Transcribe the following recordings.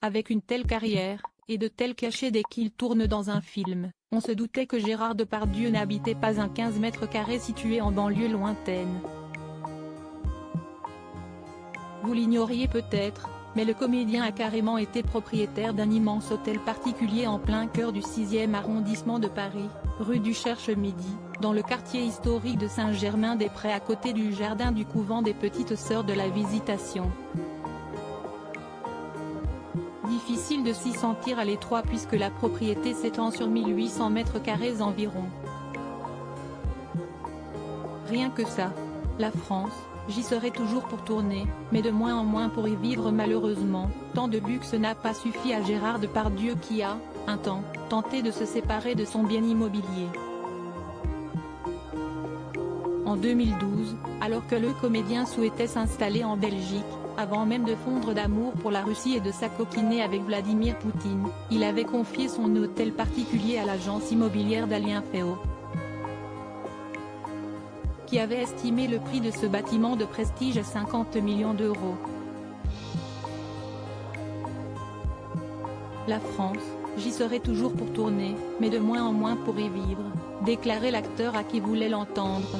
Avec une telle carrière, et de tels cachets dès qu'il tourne dans un film, on se doutait que Gérard Depardieu n'habitait pas un 15 mètres carrés situé en banlieue lointaine. Vous l'ignoriez peut-être, mais le comédien a carrément été propriétaire d'un immense hôtel particulier en plein cœur du 6e arrondissement de Paris, rue du Cherche-Midi, dans le quartier historique de Saint-Germain-des-Prés à côté du jardin du couvent des Petites Sœurs de la Visitation. Difficile de s'y sentir à l'étroit puisque la propriété s'étend sur 1800 mètres carrés environ. Rien que ça. La France, j'y serai toujours pour tourner, mais de moins en moins pour y vivre malheureusement. Tant de luxe n'a pas suffi à Gérard Depardieu qui a, un temps, tenté de se séparer de son bien immobilier. En 2012, alors que le comédien souhaitait s'installer en Belgique, avant même de fondre d'amour pour la Russie et de s'acoquiner avec Vladimir Poutine, il avait confié son hôtel particulier à l'agence immobilière d'Alain Féault, qui avait estimé le prix de ce bâtiment de prestige à 50 millions d'euros. La France, j'y serai toujours pour tourner, mais de moins en moins pour y vivre, déclarait l'acteur à qui voulait l'entendre.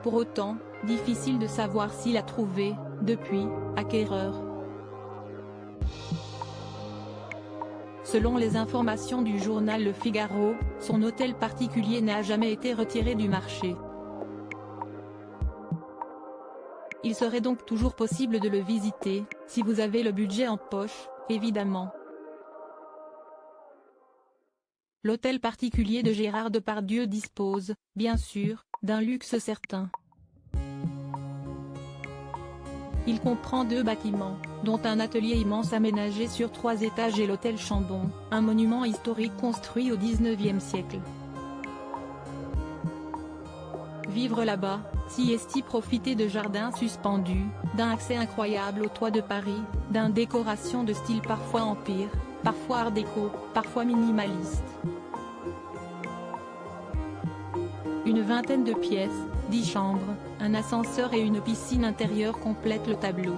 Pour autant, difficile de savoir s'il a trouvé, depuis, acquéreur. Selon les informations du journal Le Figaro, son hôtel particulier n'a jamais été retiré du marché. Il serait donc toujours possible de le visiter, si vous avez le budget en poche, évidemment. L'hôtel particulier de Gérard Depardieu dispose, bien sûr, d'un luxe certain. Il comprend 2 bâtiments, dont un atelier immense aménagé sur 3 étages et l'hôtel Chambon, un monument historique construit au XIXe siècle. Vivre là-bas, sieste, profiter de jardins suspendus, d'un accès incroyable au toit de Paris, d'une décoration de style parfois empire, parfois art déco, parfois minimaliste. Une vingtaine de pièces, 10 chambres, un ascenseur et une piscine intérieure complètent le tableau.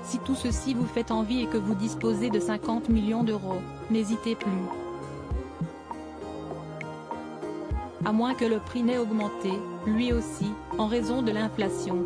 Si tout ceci vous fait envie et que vous disposez de 50 millions d'euros, n'hésitez plus. À moins que le prix n'ait augmenté, lui aussi, en raison de l'inflation.